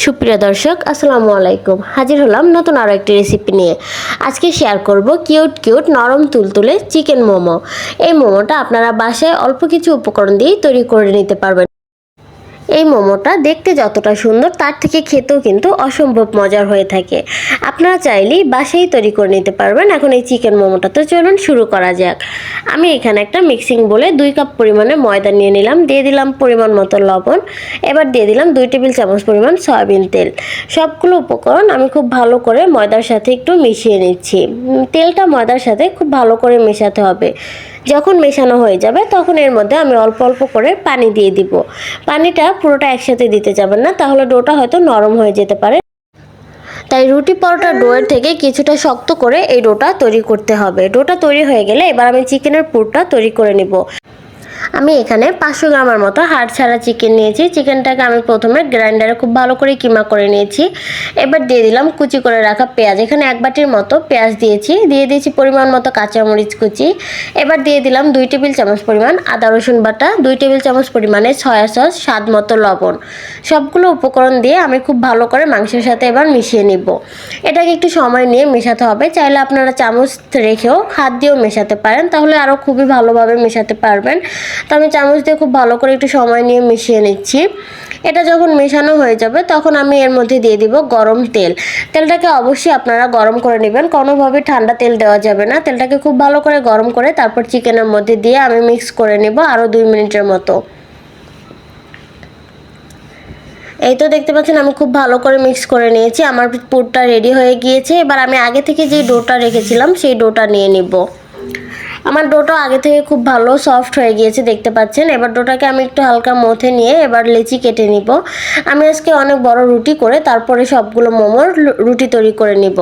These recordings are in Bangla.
সুপ্রিয় দর্শক আসসালামু আলাইকুম। হাজির হলাম নতুন আরও একটি রেসিপি নিয়ে। আজকে শেয়ার করব কিউট নরম তুলতুলে চিকেন মোমো। এই মোমোটা আপনারা বাসায় অল্প কিছু উপকরণ দিয়েই তৈরি করে নিতে পারবেন। এই মোমোটা দেখতে যতটা সুন্দর তার থেকে খেতেও কিন্তু অসম্ভব মজার হয়ে থাকে। আপনারা চাইলেই বাসায় তৈরি করে নিতে পারবেন এখন এই চিকেন মোমোটা। তো চলুন শুরু করা যাক। আমি এখানে একটা মিক্সিং বলে 2 কাপ পরিমাণে ময়দা নিয়ে নিলাম, দিয়ে দিলাম পরিমাণ মতো লবণ, এবার দিয়ে দিলাম 2 টেবিল চামচ পরিমাণ সয়াবিন তেল। সবগুলো উপকরণ আমি খুব ভালো করে ময়দার সাথে একটু মিশিয়ে নিচ্ছি। তেলটা ময়দার সাথে খুব ভালো করে মেশাতে হবে। যখন মেশানো হয়ে যাবে তখন এর মধ্যে আমি অল্প অল্প করে পানি দিয়ে দিব। পানিটা পুরোটা একসাথে দিতে যাবেন না, তাহলে ডোটা হয়তো নরম হয়ে যেতে পারে। তাই রুটি পরোটা ডোয়ের থেকে কিছুটা শক্ত করে এই ডোটা তৈরি করতে হবে। ডোটা তৈরি হয়ে গেলে এবার আমি চিকেনের পুরটা তৈরি করে নিব। আমি এখানে 500 গ্রামের মতো হাড় ছাড়া চিকেন নিয়েছি। চিকেনটাকে আমি প্রথমে গ্রাইন্ডারে খুব ভালো করে কিমা করে নিয়েছি। এবার দিয়ে দিলাম কুচি করে রাখা পেঁয়াজ। এখানে 1 বাটির মতো পেঁয়াজ দিয়েছি। দিয়ে দিয়েছি পরিমাণ মতো কাঁচামরিচ কুচি। এবার দিয়ে দিলাম 2 টেবিল চামচ পরিমাণ আদা রসুন বাটা, 2 টেবিল চামচ পরিমাণে সয়া সস, স্বাদ মতো লবণ। সবগুলো উপকরণ দিয়ে আমি খুব ভালো করে মাংসের সাথে এবার মিশিয়ে নিব। এটাকে একটু সময় নিয়ে মেশাতে হবে। চাইলে আপনারা চামচ রেখেও হাত দিয়েও মেশাতে পারেন, তাহলে আরও খুবই ভালোভাবে মেশাতে পারবেন। তো আমি চামচ দিয়ে খুব ভালো করে একটু সময় নিয়ে মিশিয়ে নিচ্ছি। এটা যখন মেশানো হয়ে যাবে তখন আমি এর মধ্যে দিয়ে দিব গরম তেল। তেলটাকে অবশ্যই আপনারা গরম করে নেবেন, কোনোভাবে ঠান্ডা তেল দেওয়া যাবে না। তেলটাকে খুব ভালো করে গরম করে তারপর চিকেনের মধ্যে দিয়ে আমি মিক্স করে নেব আরও 2 মিনিটের মতো। এই তো দেখতে পাচ্ছেন আমি খুব ভালো করে মিক্স করে নিয়েছি। আমার পুরটা রেডি হয়ে গিয়েছে। এবার আমি আগে থেকে যে ডোটা রেখেছিলাম সেই ডোটা নিয়ে নিব। আমার ডোটা আগে থেকে খুব ভালো সফট হয়ে গিয়েছে দেখতে পাচ্ছেন। এবার ডোটাকে আমি একটু হালকা মথে নিয়ে এবার লেচি কেটে নিব। আমি আজকে অনেক বড় রুটি করে তারপরে সবগুলো মোমোর রুটি তৈরি করে নিব।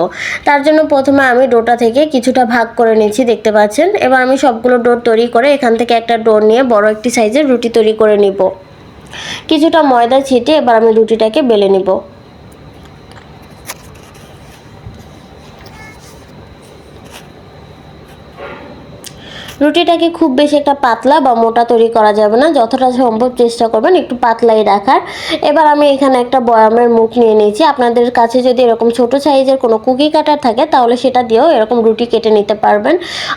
তার জন্য প্রথমে আমি ডোটা থেকে কিছুটা ভাগ করে নিচ্ছি দেখতে পাচ্ছেন। এবার আমি সবগুলো ডো তৈরি করে এখান থেকে একটা ডো নিয়ে বড় একটি সাইজের রুটি তৈরি করে নিব। কিছুটা ময়দা ছিটিয়ে এবার আমি রুটিটাকে বেলে নিব। রুটিটাকে খুব বেশি একটা পাতলা বা মোটা তৈরি করা যাবে না, যতটা সম্ভব চেষ্টা করবেন একটু পাতলাই রাখার। এবার আমি এখানে একটা বয়ামের মুখ নিয়ে নিয়েছি। আপনাদের কাছে যদি এরকম ছোট সাইজের কোনো কুকি কাটার থাকে তাহলে সেটা দিয়েও এরকম রুটি কেটে নিতে পারবেন,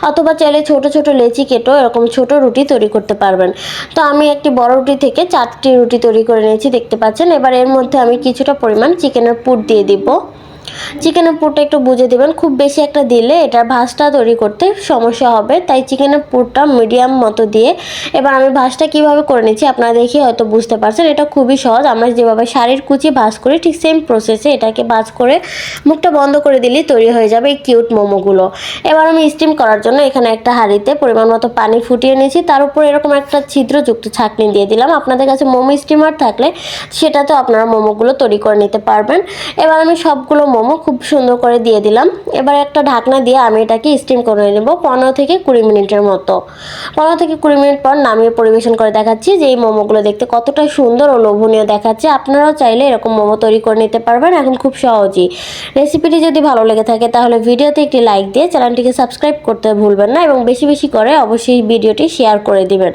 অথবা চাইলে ছোট ছোট লেচি কেটেও এরকম ছোট রুটি তৈরি করতে পারবেন। তো আমি একটি বড় রুটি থেকে 4টি রুটি তৈরি করে নিয়েছি দেখতে পাচ্ছেন। এবার এর মধ্যে আমি কিছুটা পরিমাণ চিকেনের পুর দিয়ে দিব। চিকেনের পুরটা একটু বুঝে দেবেন, খুব বেশি একটা দিলে এটার ভাঁজটা তৈরি করতে সমস্যা হবে। তাই চিকেনের পুরটা মিডিয়াম মতো দিয়ে এবার আমি ভাঁজটা কিভাবে করে নিচ্ছি আপনারা দেখে হয়তো বুঝতে পারছেন। এটা খুবই সহজ। আমরা যেভাবে শাড়ির কুচি ভাঁজ করি ঠিক সেম প্রসেসে এটাকে ভাঁজ করে মুখটা বন্ধ করে দিলেই তৈরি হয়ে যাবে এই কিউট মোমোগুলো। এবার আমি স্টিম করার জন্য এখানে একটা হাঁড়িতে পরিমাণ মতো পানি ফুটিয়ে নিয়েছি। তার উপর এরকম একটা ছিদ্রযুক্ত ছাঁকনি দিয়ে দিলাম। আপনাদের কাছে মোমো স্টিমার থাকলে সেটাতেও আপনারা মোমোগুলো তৈরি করে নিতে পারবেন। এবার আমি সবগুলো মোমো খুব সুন্দর করে দিয়ে দিলাম। এবার একটা ঢাকনা দিয়ে আমি এটাকে স্টিম করে নেব 15 থেকে 20 মিনিটের মতো। 15 থেকে 20 মিনিট পর নামিয়ে পরিবেশন করে দেখাচ্ছি যে এই মোমোগুলো দেখতে কতটা সুন্দর ও লোভনীয় দেখাচ্ছে। আপনারাও চাইলে এরকম মোমো তৈরি করে নিতে পারবেন এখন খুব সহজেই। রেসিপিটি যদি ভালো লেগে থাকে তাহলে ভিডিওতে একটি লাইক দিয়ে চ্যানেলটিকে সাবস্ক্রাইব করতে ভুলবেন না এবং বেশি বেশি করে অবশ্যই ভিডিওটি শেয়ার করে দিবেন।